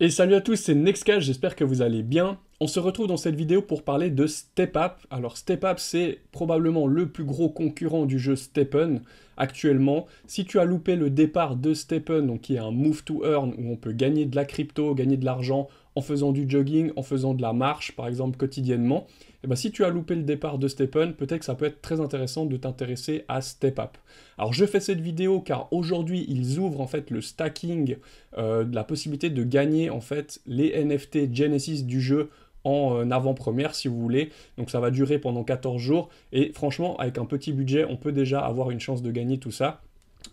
Et salut à tous, c'est Nextcast, j'espère que vous allez bien. On se retrouve dans cette vidéo pour parler de StepUp. Alors StepUp, c'est probablement le plus gros concurrent du jeu Step'n actuellement. Si tu as loupé le départ de Step'n, donc qui est un move to earn, où on peut gagner de la crypto, gagner de l'argent en faisant du jogging, en faisant de la marche, par exemple, quotidiennement, et ben, si tu as loupé le départ de Step'n, peut-être que ça peut être très intéressant de t'intéresser à StepUp. Alors je fais cette vidéo car aujourd'hui, ils ouvrent en fait le stacking, de la possibilité de gagner en fait les NFT Genesis du jeu en avant-première si vous voulez. Donc ça va durer pendant 14 jours et franchement avec un petit budget on peut déjà avoir une chance de gagner tout ça.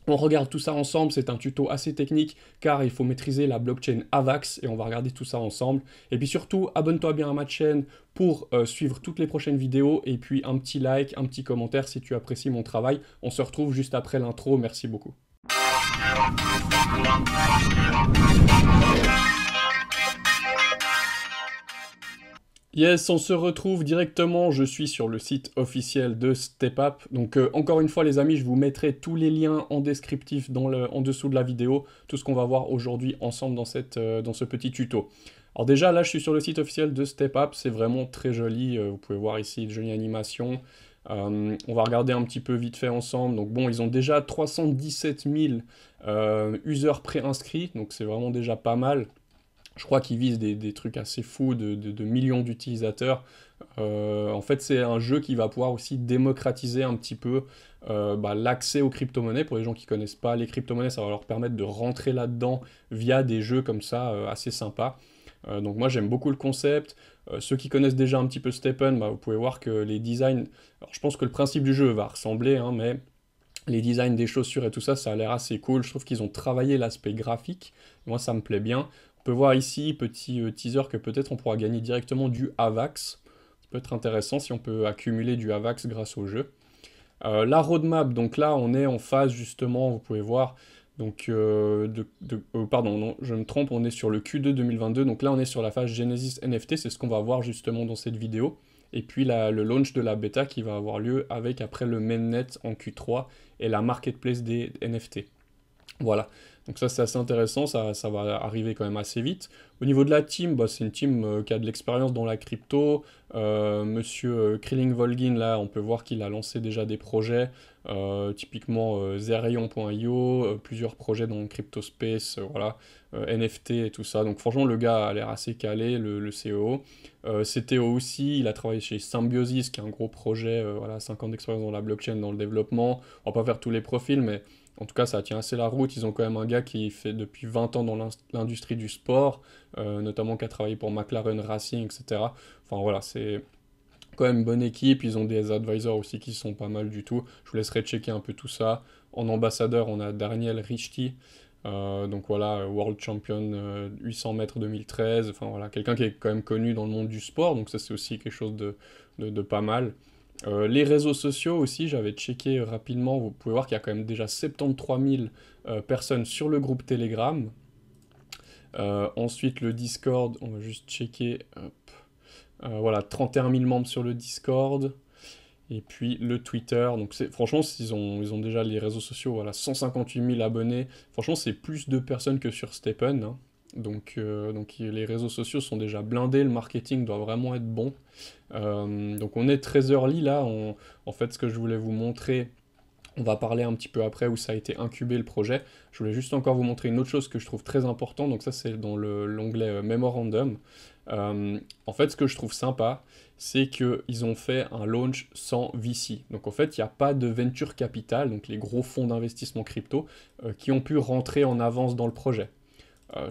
On regarde tout ça ensemble, c'est un tuto assez technique car il faut maîtriser la blockchain AVAX et on va regarder tout ça ensemble. Et puis surtout, abonne-toi bien à ma chaîne pour suivre toutes les prochaines vidéos et puis un petit like, un petit commentaire si tu apprécies mon travail. On se retrouve juste après l'intro, merci beaucoup. Yes, on se retrouve directement, je suis sur le site officiel de StepUp. Donc encore une fois les amis, je vous mettrai tous les liens en descriptif en dessous de la vidéo, tout ce qu'on va voir aujourd'hui ensemble dans ce petit tuto. Alors déjà là je suis sur le site officiel de StepUp, c'est vraiment très joli, vous pouvez voir ici de jolies animations. On va regarder un petit peu vite fait ensemble. Donc bon, ils ont déjà 317 000 users préinscrits, donc c'est vraiment déjà pas mal. Je crois qu'ils visent des trucs assez fous de millions d'utilisateurs. En fait, c'est un jeu qui va pouvoir aussi démocratiser un petit peu l'accès aux crypto-monnaies. Pour les gens qui ne connaissent pas les crypto-monnaies, ça va leur permettre de rentrer là-dedans via des jeux comme ça, assez sympas. Donc moi, j'aime beaucoup le concept. Ceux qui connaissent déjà un petit peu Step'n, vous pouvez voir que les designs... Alors, je pense que le principe du jeu va ressembler, hein, mais les designs des chaussures et tout ça, ça a l'air assez cool. Je trouve qu'ils ont travaillé l'aspect graphique. Moi, ça me plaît bien. On peut voir ici, petit teaser, que peut-être on pourra gagner directement du AVAX. Ça peut être intéressant si on peut accumuler du AVAX grâce au jeu. La roadmap, donc là on est en phase justement, vous pouvez voir, donc pardon, non, je me trompe, on est sur le Q2 2022, donc là on est sur la phase Genesis NFT, c'est ce qu'on va voir justement dans cette vidéo. Et puis le launch de la bêta qui va avoir lieu avec après le mainnet en Q3 et la marketplace des NFT. Voilà, donc ça c'est assez intéressant, ça va arriver quand même assez vite. Au niveau de la team, c'est une team qui a de l'expérience dans la crypto. Monsieur Krilling Volgin, là, on peut voir qu'il a lancé déjà des projets, typiquement Zerion.io, plusieurs projets dans le crypto space, voilà, NFT et tout ça. Donc franchement, le gars a l'air assez calé, le CEO. CTO aussi, il a travaillé chez Symbiosis, qui est un gros projet, voilà, 5 ans d'expérience dans la blockchain, dans le développement. On va pas faire tous les profils, mais en tout cas, ça tient assez la route. Ils ont quand même un gars qui fait depuis 20 ans dans l'industrie du sport, notamment qui a travaillé pour McLaren Racing, etc. Enfin voilà, c'est quand même une bonne équipe. Ils ont des advisors aussi qui sont pas mal du tout. Je vous laisserai checker un peu tout ça. En ambassadeur, on a Daniel Richti. Donc voilà, World Champion 800 mètres 2013. Enfin voilà, quelqu'un qui est quand même connu dans le monde du sport. Donc ça, c'est aussi quelque chose de pas mal. Les réseaux sociaux aussi, j'avais checké rapidement, vous pouvez voir qu'il y a quand même déjà 73 000 personnes sur le groupe Telegram. Ensuite le Discord, on va juste checker, hop. Voilà, 31 000 membres sur le Discord. Et puis le Twitter, donc franchement, ils ont déjà les réseaux sociaux, voilà, 158 000 abonnés. Franchement, c'est plus de personnes que sur Step'n, hein. Donc les réseaux sociaux sont déjà blindés, le marketing doit vraiment être bon. Donc on est très early là, en fait ce que je voulais vous montrer, on va parler un petit peu après où ça a été incubé le projet. Je voulais juste encore vous montrer une autre chose que je trouve très importante, donc ça c'est dans l'onglet Memorandum. En fait ce que je trouve sympa, c'est qu'ils ont fait un launch sans VC. Donc en fait il n'y a pas de venture capital, donc les gros fonds d'investissement crypto, qui ont pu rentrer en avance dans le projet.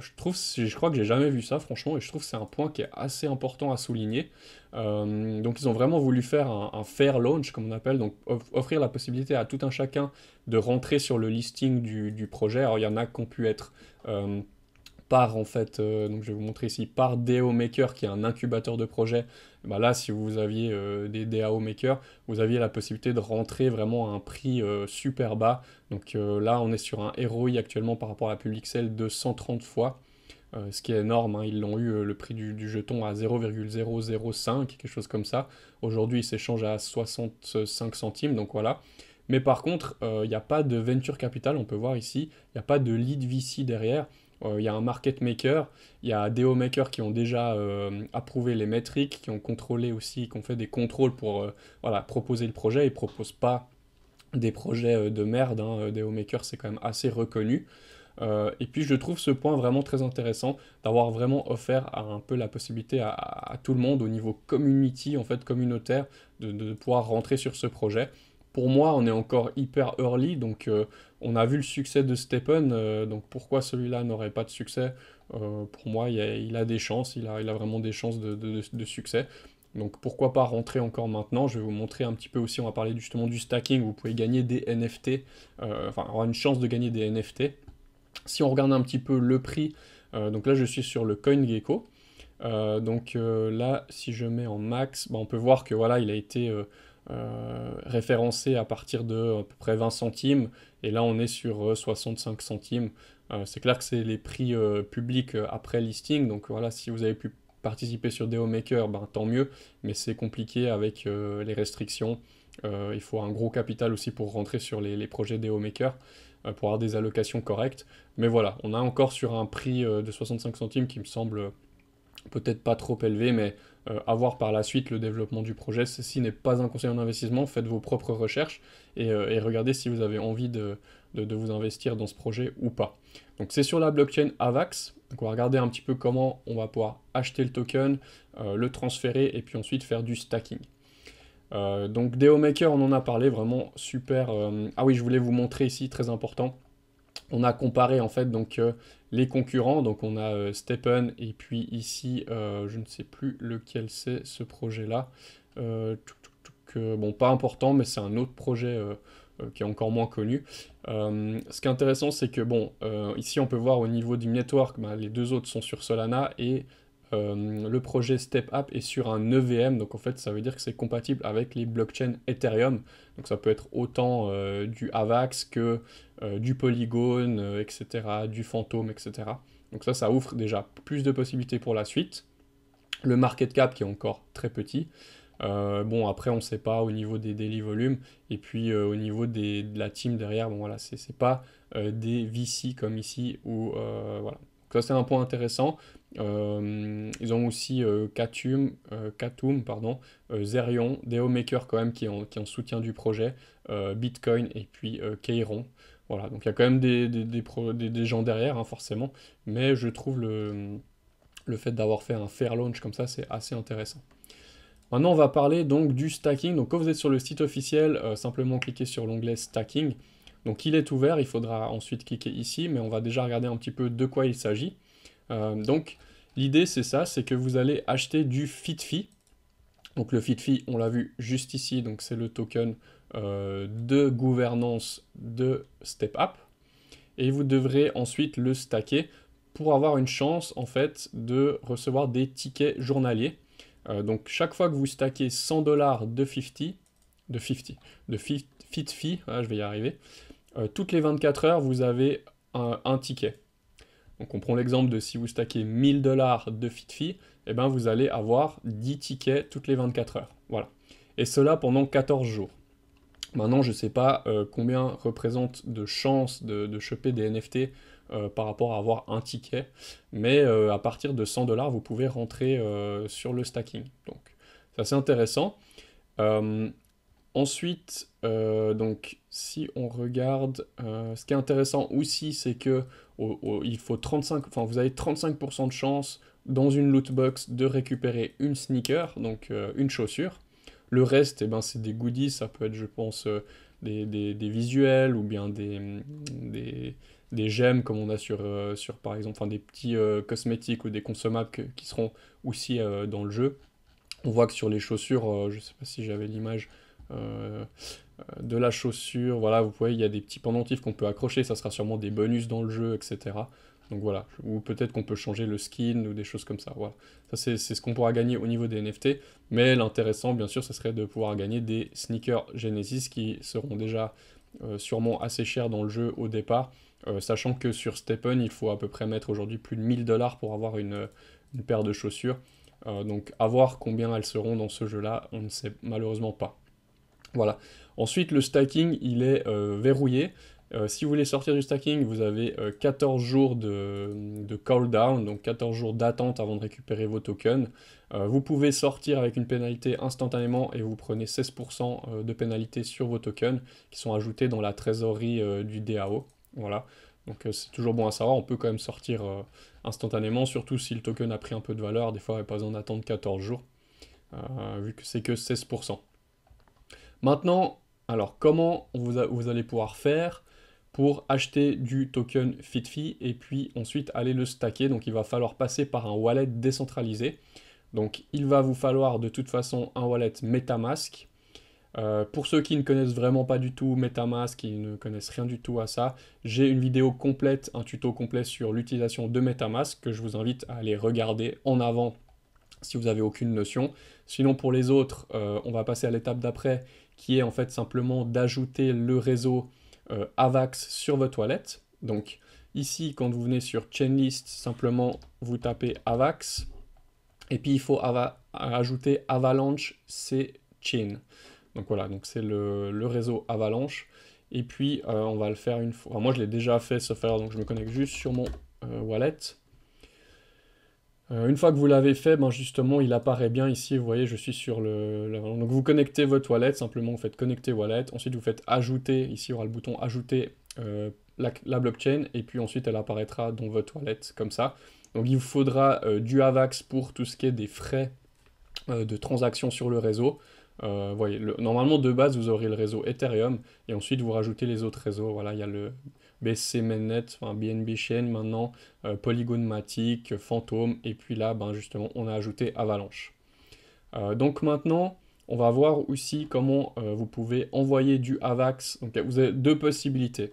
Je crois que j'ai jamais vu ça, franchement, et je trouve que c'est un point qui est assez important à souligner. Donc ils ont vraiment voulu faire un fair launch, comme on appelle, donc offrir la possibilité à tout un chacun de rentrer sur le listing du projet. Alors il y en a qui ont pu être par en fait, donc je vais vous montrer ici, par DAO Maker qui est un incubateur de projet. Là si vous aviez des DAO Maker, vous aviez la possibilité de rentrer vraiment à un prix super bas. Donc là on est sur un ROI actuellement par rapport à la public sale de 130 fois. Ce qui est énorme, hein. Ils l'ont eu le prix du jeton à 0,005, quelque chose comme ça. Aujourd'hui il s'échange à 65 centimes, donc voilà. Mais par contre, il n'y a pas de venture capital, on peut voir ici, il n'y a pas de lead VC derrière. Il y a un market maker, il y a des makers qui ont déjà approuvé les métriques, qui ont contrôlé aussi, qui ont fait des contrôles pour voilà, proposer le projet. Ils ne proposent pas des projets de merde, hein. Des makers c'est quand même assez reconnu. Et puis je trouve ce point vraiment très intéressant d'avoir vraiment offert un peu la possibilité à tout le monde au niveau community, en fait communautaire, de pouvoir rentrer sur ce projet. Pour moi, on est encore hyper early, donc on a vu le succès de Stepen, donc pourquoi celui-là n'aurait pas de succès? Pour moi, il a des chances, il a vraiment des chances de succès. Donc pourquoi pas rentrer encore maintenant? Je vais vous montrer un petit peu aussi, on va parler justement du stacking, vous pouvez gagner des NFT, enfin avoir une chance de gagner des NFT. Si on regarde un petit peu le prix, donc là je suis sur le CoinGecko. Là, si je mets en max, bah, on peut voir que voilà, il a été référencé à partir de à peu près 20 centimes, et là on est sur 65 centimes. C'est clair que c'est les prix publics après listing, donc voilà, si vous avez pu participer sur DO Maker, ben, tant mieux, mais c'est compliqué avec les restrictions. Il faut un gros capital aussi pour rentrer sur les projets DO Maker, pour avoir des allocations correctes. Mais voilà, on est encore sur un prix de 65 centimes qui me semble peut-être pas trop élevé, mais à voir par la suite le développement du projet. Ceci n'est pas un conseil en investissement, faites vos propres recherches et regardez si vous avez envie de vous investir dans ce projet ou pas. Donc c'est sur la blockchain AVAX, donc on va regarder un petit peu comment on va pouvoir acheter le token, le transférer et puis ensuite faire du stacking. Donc DO Maker, on en a parlé, vraiment super. Ah oui, je voulais vous montrer ici, très important. On a comparé en fait donc les concurrents, donc on a Stepen et puis ici je ne sais plus lequel c'est ce projet-là. Bon, pas important, mais c'est un autre projet qui est encore moins connu. Ce qui est intéressant, c'est que bon, ici on peut voir au niveau du network, bah, les deux autres sont sur Solana et le projet StepApp est sur un EVM, donc en fait ça veut dire que c'est compatible avec les blockchains Ethereum, donc ça peut être autant du AVAX que du Polygon, etc., du Phantom, etc. Donc ça ouvre déjà plus de possibilités pour la suite. Le market cap qui est encore très petit. Bon, après, on ne sait pas au niveau des daily volumes. Et puis, au niveau de la team derrière, bon, voilà, c'est pas des VC comme ici. Voilà. Donc ça, c'est un point intéressant. Ils ont aussi Katum, pardon, Zerion, Deo Maker quand même qui est en soutien du projet, Bitcoin et puis Keyron. Voilà, donc il y a quand même des gens derrière, hein, forcément. Mais je trouve le fait d'avoir fait un fair launch comme ça, c'est assez intéressant. Maintenant, on va parler donc du stacking. Donc, quand vous êtes sur le site officiel, simplement cliquez sur l'onglet stacking. Donc, il est ouvert, il faudra ensuite cliquer ici, mais on va déjà regarder un petit peu de quoi il s'agit. Donc, l'idée, c'est ça, c'est que vous allez acheter du FitFi. Donc, le FitFi, on l'a vu juste ici, donc c'est le token de gouvernance de StepApp. Et vous devrez ensuite le stacker pour avoir une chance, en fait, de recevoir des tickets journaliers. Donc chaque fois que vous stackez 100 dollars de FitFi, voilà, je vais y arriver, toutes les 24 heures, vous avez un ticket. Donc on prend l'exemple de si vous stackez 1000 dollars de FitFi, eh ben vous allez avoir 10 tickets toutes les 24 heures. Voilà. Et cela pendant 14 jours. Maintenant, je ne sais pas combien représente de chances de choper des NFT par rapport à avoir un ticket, mais à partir de 100 dollars, vous pouvez rentrer sur le stacking. Donc, c'est assez intéressant. Euh, Ensuite, donc, si on regarde, ce qui est intéressant aussi, c'est que il faut 35, enfin, vous avez 35% de chance dans une loot box de récupérer une sneaker, donc une chaussure. Le reste, eh ben, c'est des goodies, ça peut être, je pense, des visuels ou bien des gemmes comme on a sur par exemple, enfin, des petits cosmétiques ou des consommables qui seront aussi dans le jeu. On voit que sur les chaussures, je ne sais pas si j'avais l'image euh, de la chaussure, voilà, vous voyez, il y a des petits pendentifs qu'on peut accrocher, ça sera sûrement des bonus dans le jeu, etc. Donc voilà, ou peut-être qu'on peut changer le skin ou des choses comme ça, voilà. Ça c'est ce qu'on pourra gagner au niveau des NFT, mais l'intéressant bien sûr ce serait de pouvoir gagner des sneakers Genesis qui seront déjà sûrement assez chers dans le jeu au départ, sachant que sur Stepen il faut à peu près mettre aujourd'hui plus de 1000 dollars pour avoir une paire de chaussures. Donc à voir combien elles seront dans ce jeu-là, on ne sait malheureusement pas. Voilà. Ensuite, le stacking, il est verrouillé. Si vous voulez sortir du stacking, vous avez 14 jours de cooldown, donc 14 jours d'attente avant de récupérer vos tokens. Vous pouvez sortir avec une pénalité instantanément et vous prenez 16% de pénalité sur vos tokens qui sont ajoutés dans la trésorerie du DAO. Voilà, donc c'est toujours bon à savoir, on peut quand même sortir instantanément, surtout si le token a pris un peu de valeur, des fois il n'y a pas besoin d'attendre 14 jours, vu que c'est que 16%. Maintenant, alors comment vous allez pouvoir faire pour acheter du token FitFi et puis ensuite aller le stacker. Donc il va falloir passer par un wallet décentralisé. Donc il va vous falloir de toute façon un wallet MetaMask. Pour ceux qui ne connaissent vraiment pas du tout MetaMask, qui ne connaissent rien du tout à ça, j'ai une vidéo complète, un tuto complet sur l'utilisation de MetaMask que je vous invite à aller regarder en avant si vous n'avez aucune notion. Sinon pour les autres, on va passer à l'étape d'après qui est en fait simplement d'ajouter le réseau AVAX sur votre wallet. Donc ici, quand vous venez sur Chainlist, simplement vous tapez AVAX et puis il faut ajouter Avalanche C-Chain. Donc voilà, donc c'est le réseau Avalanche. Et puis on va le faire une fois. Alors, moi je l'ai déjà fait ce faire, donc je me connecte juste sur mon wallet. Une fois que vous l'avez fait, ben justement, il apparaît bien ici, vous voyez, je suis sur donc vous connectez votre wallet, simplement vous faites connecter wallet, ensuite vous faites ajouter, ici il y aura le bouton ajouter la blockchain, et puis ensuite elle apparaîtra dans votre wallet, comme ça. Donc il vous faudra du AVAX pour tout ce qui est des frais de transaction sur le réseau. Voyez, normalement de base vous aurez le réseau Ethereum, et ensuite vous rajoutez les autres réseaux, voilà, il y a le BSC Mainnet, enfin BNB Chain maintenant, Polygon Matic, Phantom, et puis là, ben justement, on a ajouté Avalanche. Donc maintenant, on va voir aussi comment vous pouvez envoyer du AVAX. Donc vous avez deux possibilités.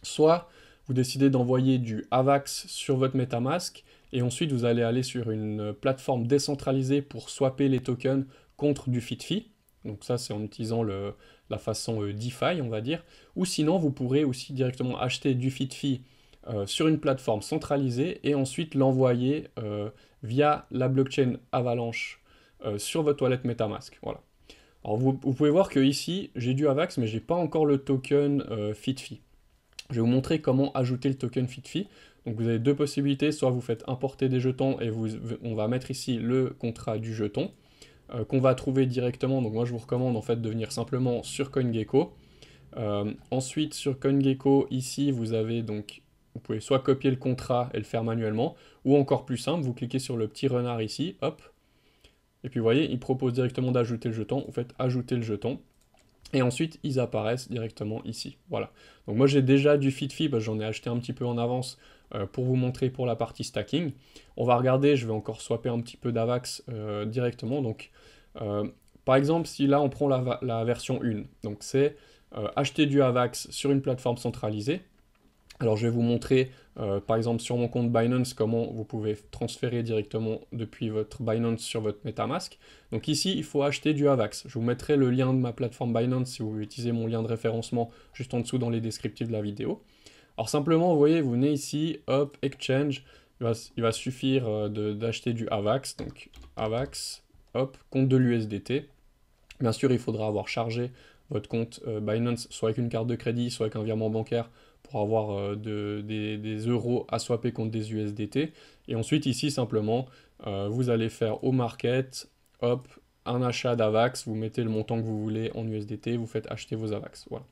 Soit vous décidez d'envoyer du AVAX sur votre MetaMask, et ensuite vous allez aller sur une plateforme décentralisée pour swapper les tokens contre du FitFi. Donc ça, c'est en utilisant la façon DeFi, on va dire. Ou sinon, vous pourrez aussi directement acheter du FitFi sur une plateforme centralisée et ensuite l'envoyer via la blockchain Avalanche sur votre wallet MetaMask. Voilà. Alors vous pouvez voir que ici, j'ai du AVAX, mais j'ai pas encore le token FitFi. Je vais vous montrer comment ajouter le token FitFi. Donc vous avez deux possibilités, soit vous faites importer des jetons et on va mettre ici le contrat du jeton qu'on va trouver directement. Donc moi je vous recommande en fait de venir simplement sur CoinGecko. Ensuite sur CoinGecko, ici vous avez donc, vous pouvez soit copier le contrat et le faire manuellement, ou encore plus simple, vous cliquez sur le petit renard ici, hop, et puis vous voyez, il propose directement d'ajouter le jeton, vous faites ajouter le jeton. Et ensuite, ils apparaissent directement ici. Voilà. Donc moi, j'ai déjà du FitFi, bah, j'en ai acheté un petit peu en avance pour vous montrer pour la partie stacking. On va regarder, je vais encore swapper un petit peu d'AVAX directement. Donc, par exemple, si là, on prend la version 1, donc c'est acheter du AVAX sur une plateforme centralisée. Alors je vais vous montrer, par exemple sur mon compte Binance, comment vous pouvez transférer directement depuis votre Binance sur votre MetaMask. Donc ici, il faut acheter du AVAX. Je vous mettrai le lien de ma plateforme Binance si vous utilisez mon lien de référencement juste en dessous dans les descriptifs de la vidéo. Alors simplement, vous voyez, vous venez ici, hop, Exchange, il va suffire d'acheter du AVAX, donc AVAX, hop, compte de l'USDT. Bien sûr, il faudra avoir chargé votre compte Binance, soit avec une carte de crédit, soit avec un virement bancaire, pour avoir des euros à swapper contre des USDT. Et ensuite, ici, simplement, vous allez faire au market, hop, un achat d'AVAX, vous mettez le montant que vous voulez en USDT, vous faites acheter vos AVAX. Voilà.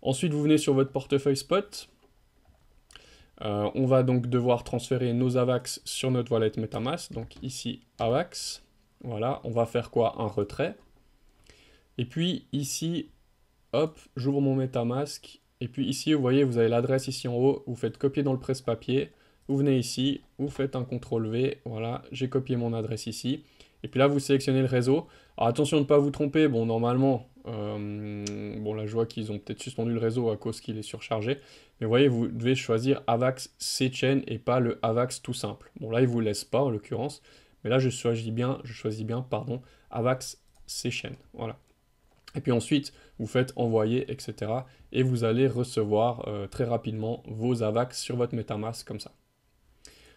Ensuite, vous venez sur votre portefeuille spot. On va donc devoir transférer nos AVAX sur notre wallet MetaMask. Donc ici, AVAX. Voilà, on va faire quoi? Un retrait. Et puis ici, hop, j'ouvre mon MetaMask. Et puis ici, vous voyez, vous avez l'adresse ici en haut, vous faites copier dans le presse-papier, vous venez ici, vous faites un CTRL-V, voilà, j'ai copié mon adresse ici. Et puis là, vous sélectionnez le réseau. Alors attention de ne pas vous tromper, bon, normalement, bon, là, je vois qu'ils ont peut-être suspendu le réseau à cause qu'il est surchargé. Mais vous voyez, vous devez choisir AVAX C-Chain et pas le AVAX tout simple. Bon, là, il ne vous laisse pas, en l'occurrence. Mais là, je choisis bien, pardon, AVAX C-Chain, voilà. Et puis ensuite, vous faites envoyer, etc. Et vous allez recevoir très rapidement vos AVAX sur votre MetaMask comme ça.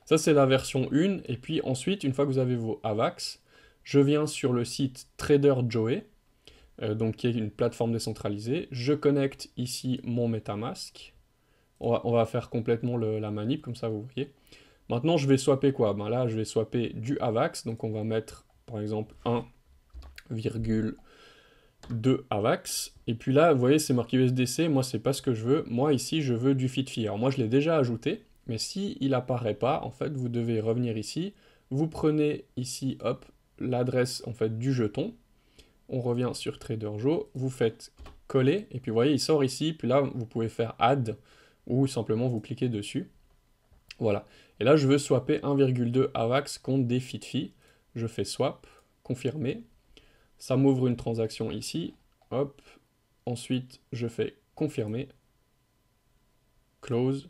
Ça, c'est la version 1. Et puis ensuite, une fois que vous avez vos AVAX, je viens sur le site Trader Joe. donc qui est une plateforme décentralisée. Je connecte ici mon MetaMask. On va faire complètement la manip, comme ça vous voyez. Maintenant, je vais swapper quoi? Ben là, je vais swapper du AVAX, donc on va mettre par exemple 1,2 AVAX. Et puis là, vous voyez, c'est marqué USDC, moi c'est pas ce que je veux. Moi ici, je veux du FitFi. Alors moi, je l'ai déjà ajouté, mais si il apparaît pas, en fait, vous devez revenir ici. Vous prenez ici, hop, l'adresse en fait du jeton. On revient sur TraderJoe, vous faites coller, et puis vous voyez, il sort ici, puis là, vous pouvez faire add, ou simplement vous cliquez dessus. Voilà. Et là, je veux swapper 1,2 AVAX contre des FitFi. Je fais swap, confirmer. Ça m'ouvre une transaction ici. Hop. Ensuite, je fais confirmer. Close.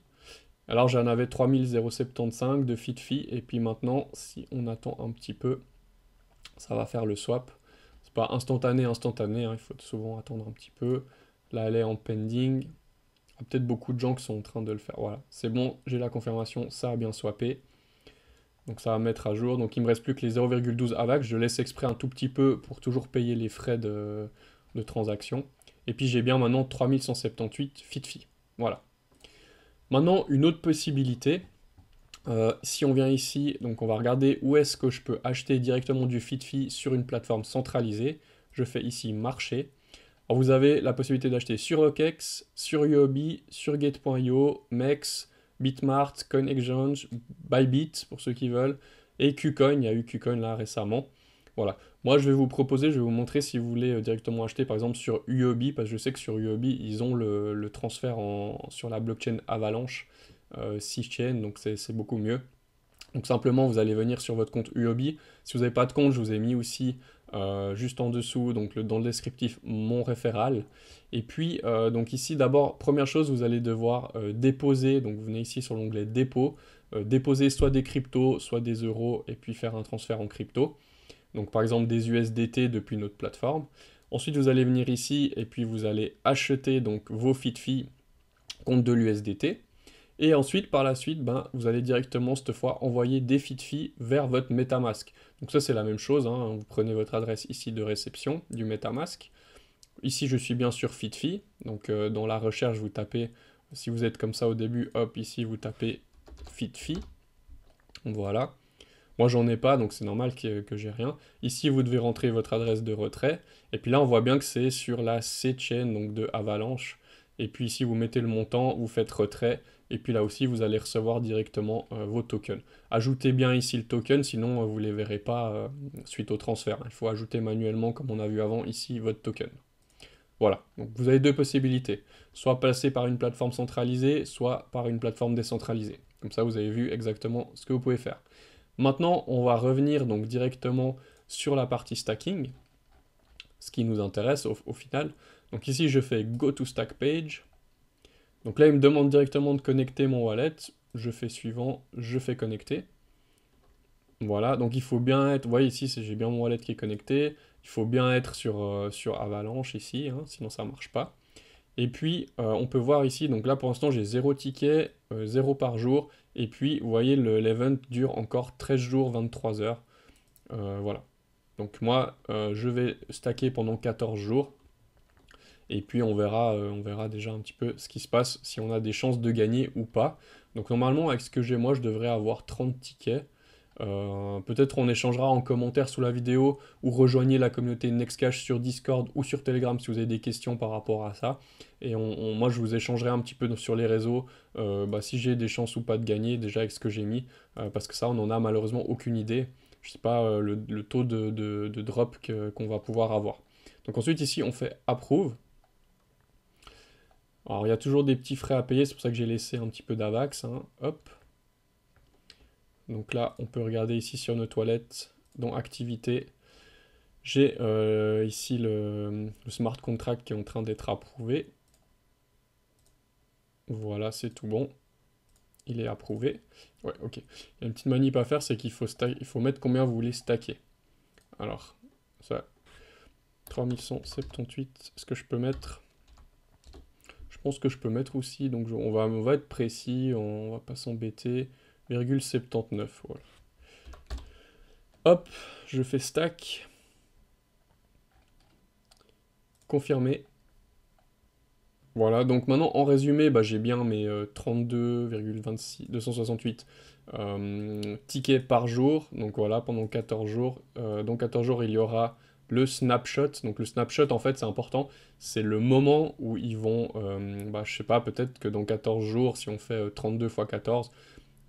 Alors, j'en avais 3075 de FitFi. Et puis maintenant, si on attend un petit peu, ça va faire le swap. C'est pas instantané, hein, il faut souvent attendre un petit peu. Là, elle est en pending. Il y a peut-être beaucoup de gens qui sont en train de le faire. Voilà, c'est bon, j'ai la confirmation, ça a bien swappé. Donc ça va mettre à jour. Donc il me reste plus que les 0,12 AVAX. Je laisse exprès un tout petit peu pour toujours payer les frais de transaction. Et puis j'ai bien maintenant 3178 FitFi. Voilà. Maintenant, une autre possibilité. Si on vient ici, donc on va regarder où est-ce que je peux acheter directement du FitFi sur une plateforme centralisée. Je fais ici marché. Alors vous avez la possibilité d'acheter sur OKEx, sur Huobi, sur Gate.io, MEX, Bitmart, CoinExchange, Bybit pour ceux qui veulent, et KuCoin, il y a eu KuCoin là récemment. Voilà. Moi je vais vous proposer, je vais vous montrer si vous voulez directement acheter par exemple sur Huobi, parce que je sais que sur Huobi ils ont le transfert sur la blockchain Avalanche, 6 chains, donc c'est beaucoup mieux. Donc simplement, vous allez venir sur votre compte Huobi. Si vous n'avez pas de compte, je vous ai mis aussi juste en dessous, donc dans le descriptif, mon référal. Et puis, donc ici, d'abord, première chose, vous allez devoir déposer, donc vous venez ici sur l'onglet dépôt, déposer soit des cryptos, soit des euros, et puis faire un transfert en crypto. Donc par exemple des USDT depuis notre plateforme. Ensuite, vous allez venir ici, et puis vous allez acheter donc vos FitFi contre de l'USDT. Et ensuite, par la suite, ben, vous allez directement, cette fois, envoyer des FitFi vers votre MetaMask. Donc ça, c'est la même chose, hein. Vous prenez votre adresse ici de réception du MetaMask. Ici, je suis bien sûr FitFi. Donc dans la recherche, vous tapez, si vous êtes comme ça au début, hop, ici, vous tapez FitFi. Voilà. Moi, j'en ai pas, donc c'est normal que j'ai rien. Ici, vous devez rentrer votre adresse de retrait. Et puis là, on voit bien que c'est sur la C-chain, donc de Avalanche. Et puis ici, vous mettez le montant, vous faites retrait. Et puis là aussi, vous allez recevoir directement vos tokens. Ajoutez bien ici le token, sinon vous ne les verrez pas suite au transfert. Il faut ajouter manuellement, comme on a vu avant, ici votre token. Voilà, donc vous avez deux possibilités. Soit passer par une plateforme centralisée, soit par une plateforme décentralisée. Comme ça, vous avez vu exactement ce que vous pouvez faire. Maintenant, on va revenir donc directement sur la partie stacking, ce qui nous intéresse au final. Donc ici, je fais Go to Stack Page. Donc là, il me demande directement de connecter mon wallet. Je fais suivant, je fais connecter. Voilà, donc il faut bien être, vous voyez ici, j'ai bien mon wallet qui est connecté. Il faut bien être sur Avalanche ici, hein, sinon ça ne marche pas. Et puis, on peut voir ici, donc là pour l'instant j'ai 0 ticket, 0 par jour. Et puis, vous voyez, l'event dure encore 13 jours, 23 heures. Voilà. Donc moi, je vais stacker pendant 14 jours. Et puis on verra déjà un petit peu ce qui se passe, si on a des chances de gagner ou pas. Donc normalement, avec ce que j'ai moi, je devrais avoir 30 tickets. Peut-être on échangera en commentaire sous la vidéo ou rejoignez la communauté Nextcash sur Discord ou sur Telegram si vous avez des questions par rapport à ça. Et moi je vous échangerai un petit peu sur les réseaux si j'ai des chances ou pas de gagner déjà avec ce que j'ai mis. Parce que ça on en a malheureusement aucune idée. Je sais pas le taux de drop qu'on va pouvoir avoir. Donc ensuite ici on fait Approve. Alors il y a toujours des petits frais à payer, c'est pour ça que j'ai laissé un petit peu d'Avax, hein. Hop. Donc là, on peut regarder ici sur nos toilettes, dans Activité. J'ai ici le smart contract qui est en train d'être approuvé. Voilà, c'est tout bon. Il est approuvé. Ouais, ok. Il y a une petite manip à faire, c'est qu'il faut mettre combien vous voulez stacker. Alors, ça, 3178, est-ce que je peux mettre... Je pense que je peux mettre aussi, donc on va être précis, on va pas s'embêter. 0,79, voilà. Hop, je fais stack. confirmer. Voilà, donc maintenant en résumé, bah, j'ai bien mes 32,268 tickets par jour. Donc voilà, pendant 14 jours. Dans 14 jours, il y aura le snapshot. Donc le snapshot, en fait, c'est important. C'est le moment où ils vont, bah, je sais pas, peut-être que dans 14 jours, si on fait 32 fois 14,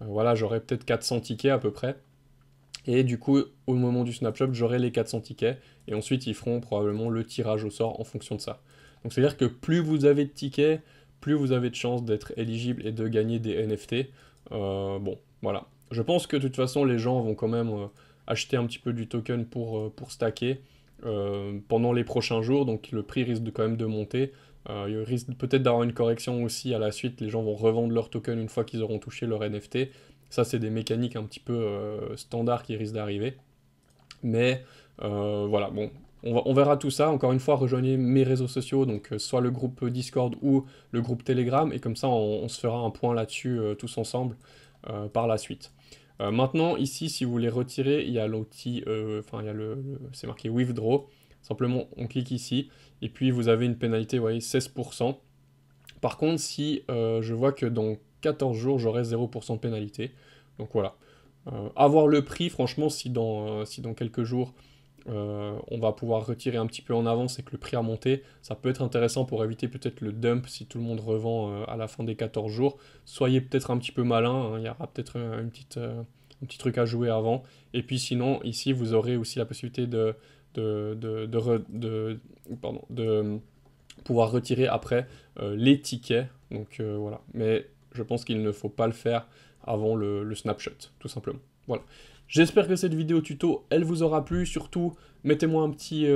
voilà, j'aurai peut-être 400 tickets à peu près. Et du coup, au moment du snapshot, j'aurai les 400 tickets. Et ensuite, ils feront probablement le tirage au sort en fonction de ça. Donc, c'est-à-dire que plus vous avez de tickets, plus vous avez de chances d'être éligible et de gagner des NFT. Bon, voilà. Je pense que de toute façon, les gens vont quand même acheter un petit peu du token pour stacker pendant les prochains jours. Donc, le prix risque quand même de monter. Il risque peut-être d'avoir une correction aussi à la suite. Les gens vont revendre leur token une fois qu'ils auront touché leur NFT. Ça, c'est des mécaniques un petit peu standards qui risquent d'arriver. Mais voilà, bon, on verra tout ça. Encore une fois, rejoignez mes réseaux sociaux, donc soit le groupe Discord ou le groupe Telegram, et comme ça, on se fera un point là-dessus tous ensemble par la suite. Maintenant, ici, si vous voulez retirer, il y a l'outil, enfin, il y a c'est marqué Withdraw. Simplement, on clique ici, et puis vous avez une pénalité, vous voyez, 16%. Par contre, si je vois que dans 14 jours, j'aurai 0% de pénalité. Donc voilà. Avoir le prix, franchement, si dans quelques jours, on va pouvoir retirer un petit peu en avance et que le prix a monté, ça peut être intéressant pour éviter peut-être le dump si tout le monde revend à la fin des 14 jours. Soyez peut-être un petit peu malin, hein, il y aura peut-être un petit truc à jouer avant. Et puis sinon, ici, vous aurez aussi la possibilité pardon, de pouvoir retirer après les tickets. Donc voilà. Mais je pense qu'il ne faut pas le faire avant le snapshot, tout simplement. Voilà. J'espère que cette vidéo tuto, elle vous aura plu. Surtout, mettez-moi un petit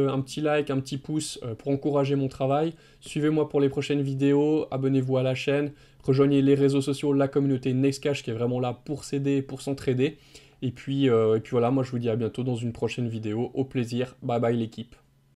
like, un petit pouce pour encourager mon travail. Suivez-moi pour les prochaines vidéos, abonnez-vous à la chaîne, rejoignez les réseaux sociaux, la communauté Nextcash qui est vraiment là pour s'aider, pour s'entraider. Et puis voilà, moi je vous dis à bientôt dans une prochaine vidéo. Au plaisir, bye bye l'équipe.